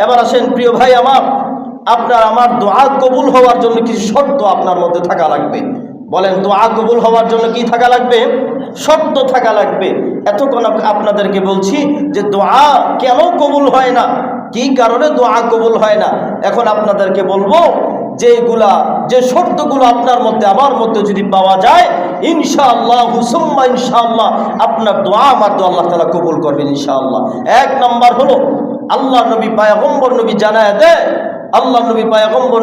এবার আসেন প্রিয় ভাই আমার, আমার দোয়া কবুল হওয়ার জন্য কিছু শর্ত আপনার মধ্যে থাকা লাগবে। বলেন, দোয়া কবুল হওয়ার জন্য কি থাকা লাগবে? শর্ত থাকা লাগবে। এতক্ষণ আপনাদেরকে বলছি যে দোয়া কেন কবুল হয় না, কি কারণে দোয়া কবুল হয় না। এখন আপনাদেরকে বলবো যে শর্তগুলো আপনার মধ্যে আমার মধ্যে যদি পাওয়া যায়, ইনশাআল্লাহ সুম্মা ইনশাআল্লাহ আপনার দোয়া আমার দোয়া আল্লাহ তাআলা কবুল করবেন ইনশাআল্লাহ। এক নাম্বার হলো, আল্লাহ নবী পয়গম্বর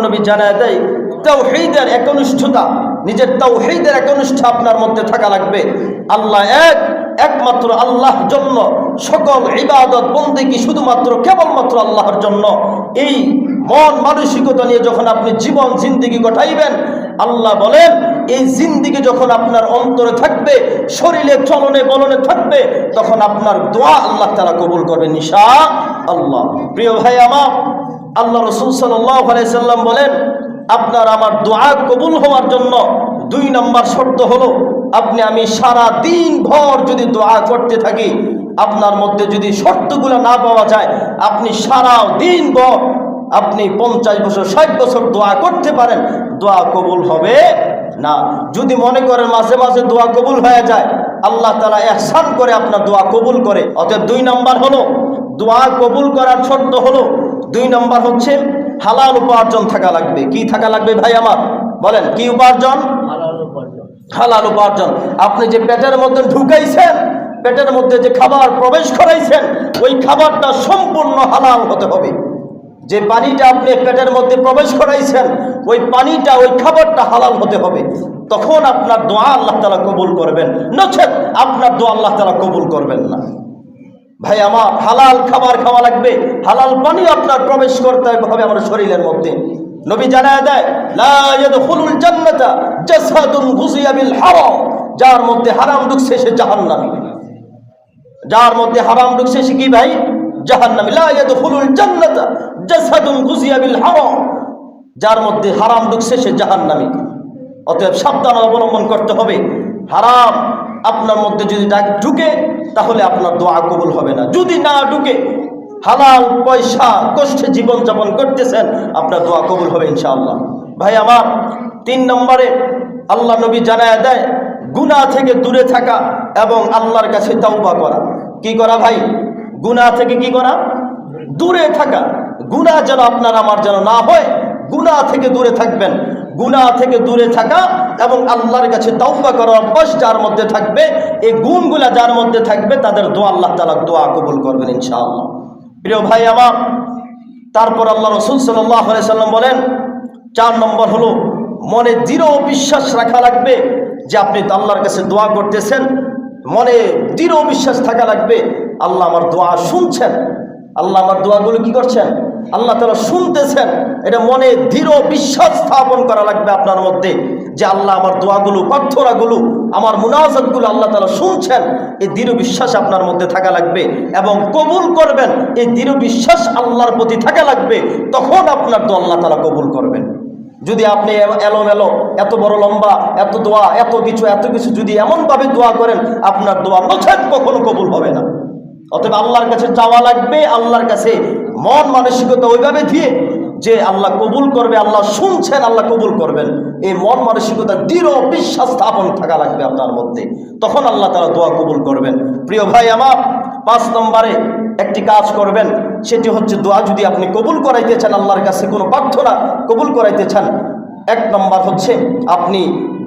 নবী জানায় দেয়, তাওহীদের একনিষ্ঠতা, নিজের তাওহীদের একনিষ্ঠতা আপনার মধ্যে থাকা লাগবে। আল্লাহ একমাত্র আল্লাহর জন্য, সকল ইবাদত বন্দেগী শুধুমাত্র কেবলমাত্র আল্লাহর জন্য। এই মন মানসিকতা নিয়ে যখন আপনি জীবন জিন্দেগি কাটাইবেন, আল্লাহ বলেন এই জিন্দেগি যখন আপনার অন্তরে থাকবে, শরীরে চলনে বলনে থাকবে, তখন আপনার দোয়া আল্লাহ তাআলা কবুল করবেন ইনশাআল্লাহ। প্রিয় ভাই আমার, আল্লাহ রাসূল সাল্লাল্লাহু আলাইহি সাল্লাম বলেন, আমার দোয়া কবুল হওয়ার জন্য 2 নম্বর শর্ত হলো, আমি সারা দিন ভর যদি দোয়া করতে থাকি, আপনার মধ্যে যদি শর্তগুলো না পাওয়া যায়, আপনি সারা দিন ভর 50 বছর 60 বছর দোয়া করতে পারেন, দোয়া কবুল হবে না। যদি মনে করেন মাঝে মাঝে দোয়া কবুল হয়ে যায়, আল্লাহ তাআলা ইহসান করে আপনার দোয়া কবুল করে। অতএব 2 নম্বর হলো, দোয়া কবুল করার শর্ত হলো, 2 নম্বর হচ্ছে হালাল উপার্জন থাকা লাগবে। কি থাকা লাগবে ভাই আমার? বলেন, কি উপার্জন? হালাল উপার্জন। আপনি যে পেটের মধ্যে ঢুকাইছেন, পেটের মধ্যে যে খাবার প্রবেশ করাইছেন, ওই খাবারটা সম্পূর্ণ হালাল হতে হবে। যে পানিটা আপনি পেটের মধ্যে প্রবেশ করাইছেন, ওই পানিটা, ওই খাবারটা হালাল হতে হবে। তখন আপনার দোয়া আল্লাহ তাআলা কবুল করবেন, নচেত আপনার দোয়া আল্লাহ তাআলা কবুল করবেন না। ভাই আমার, হালাল খাবার খাওয়া লাগবে, হালাল পানি আপনার প্রবেশ করতে হবে আমার শরীরের মধ্যে। নবী জানায় দেয়, লা ইয়াদখুলুল জান্নাতা জাসাদুন গুযিয়া বিল হারাম, যার মধ্যে হারাম ঢুকছে সে জাহান্নামী। যার মধ্যে হারাম ঢুকছে সে কি ভাই? জাহান্নামী। লা ইয়াদখুলুল জান্নাতা জাসাদুন গুযিয়া বিল হারাম, যার মধ্যে হারাম ঢুকছে সে জাহান্নামী। অতএব সাবধানতা অবলম্বন করতে হবে। হারাম আপনার মধ্যে যদি ঢুকে, তাহলে আপনার দোয়া কবুল হবে না। যদি না ঢুকে, হালাল পয়সা কষ্টে জীবনযাপন করতেছেন, আপনার দোয়া কবুল হবে ইনশাআল্লাহ। ভাই আমার, 3 নম্বরে আল্লাহ নবী জানায় দেয়, গুনাহ থেকে দূরে থাকা এবং আল্লাহর কাছে তাওবা করা। কি করা ভাই? গুনাহ থেকে কি করা? দূরে থাকা। গুনাহ যেন আপনার আমার যেন না হয়, গুনাহ থেকে দূরে থাকবেন। গুনাহ থেকে দূরে থাকা এবং আল্লাহর কাছে তাওবা করার অভ্যাস যার মধ্যে থাকবে, এই গুণগুলা যার মধ্যে থাকবে, তাদের দোয়া আল্লাহ তাআলা দোয়া কবুল করবেন ইনশাআল্লাহ। প্রিয় ভাই আমার, তারপর আল্লাহ রাসূল সাল্লাল্লাহু আলাইহি সাল্লাম বলেন, 4 নম্বর হলো, মনে দৃঢ় বিশ্বাস রাখা লাগবে যে আপনি আল্লাহর কাছে দোয়া করতেছেন। মনে দৃঢ় বিশ্বাস থাকা লাগবে, আল্লাহ আমার দোয়া শুনছেন, আল্লাহ আমার দোয়াগুলো কি করছেন? আল্লাহ তাআলা শুনতেছেন। এটা মনে দৃঢ় বিশ্বাস স্থাপন করা লাগবে আপনার মধ্যে, যে আল্লাহ আমার দোয়াগুলো, প্রার্থনাগুলো, আমার মুনাজাতগুলো আল্লাহ তাআলা শুনছেন। এই দৃঢ় বিশ্বাস আপনার মধ্যে থাকা লাগবে এবং কবুল করবেন, এই দৃঢ় বিশ্বাস আল্লাহর প্রতি থাকা লাগবে। তখন আপনার দোয়া আল্লাহ তাআলা কবুল করবেন। যদি আপনি এলোমেলো, এত বড় লম্বা, এত দোয়া, এত কিছু যদি এমনভাবে দোয়া করেন, আপনার দোয়া নচেত কখনো কবুল হবে না। অতএব আল্লাহর কাছে চাওয়া লাগবে, আল্লাহর কাছে মন মানসিকতা ওইভাবে দিয়ে যে আল্লাহ কবুল করবে, আল্লাহ শুনছেন, আল্লাহ কবুল করবেন। এই মন মানসিকতা দৃঢ় বিশ্বাস স্থাপন থাকা লাগবে আপনার মধ্যে, তখন আল্লাহ তাআলা দোয়া কবুল করবেন। প্রিয় ভাই আমার, 5 নম্বরে একটি কাজ করবেন, সেটি হচ্ছে দোয়া যদি আপনি কবুল করাইতে চান, আল্লাহর কাছে কোনো প্রার্থনা কবুল করাইতে চান, 1 নম্বর হচ্ছে আপনি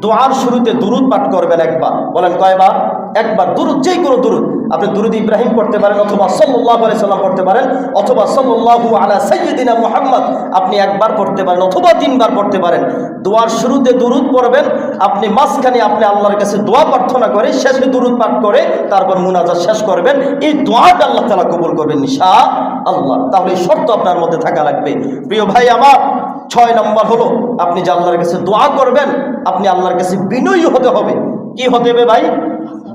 দোয়ার শুরুতে দুরুদ পাঠ করবেন একবার। বলেন কয়বার? একবার। দুরুদ, যেই কোনো দুরুদ, আপনি দুরুদ ইব্রাহিম পড়তে পারেন, অথবা সাল্লাল্লাহু আলাইহি সাল্লাম পড়তে পারেন, অথবা সাল্লাল্লাহু আলা সাইয়্যিদিনা মুহাম্মদ আপনি একবার পড়তে পারেন, অথবা 3 বার পড়তে পারেন। দোয়ার শুরুতে দুরুদ পড়বেন, আপনি মাঝখানে আপনি আল্লাহর কাছে দোয়া প্রার্থনা করে, শেষে দুরুদ পাঠ করে তারপর মুনাজাত শেষ করবেন। এই দোয়াটা আল্লাহ তাআলা কবুল করবেন ইনশাআল্লাহ। তাহলে এই শর্ত আপনার মধ্যে থাকা লাগবে। প্রিয় ভাই আমার, 6 নম্বর হলো, আপনি যে আল্লাহর কাছে দোয়া করবেন, আপনি আল্লাহর কাছে বিনয়ী হতে হবে। কি হতে হবে ভাই?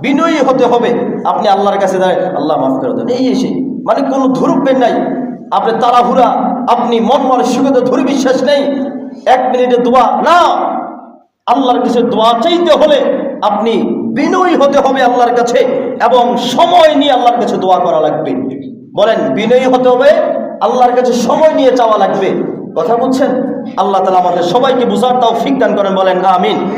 বিনয়ী হতে হবে। আপনি আল্লাহর কাছে দাঁড়ায়, আল্লাহ মাফ করে দেন, এই এসে মানে কোনো ধুরুপেন নাই, আপনি তাড়াহুড়া, আপনি মন মানসিকতা ধরে বিশ্বাস নেই, 1 মিনিটে দোয়া না। আল্লাহর কাছে দোয়া চাইতে হলে আপনি বিনয়ী হতে হবে আল্লাহর কাছে, এবং সময় নিয়ে আল্লাহর কাছে দোয়া করা লাগবে। বলেন, বিনয়ী হতে হবে আল্লাহর কাছে সময় নিয়ে চাওয়া লাগবে। কথা বুঝছেন? আল্লাহ তাআলা আমাদের সবাইকে বুঝার তৌফিক দান করেন, বলেন আমিন।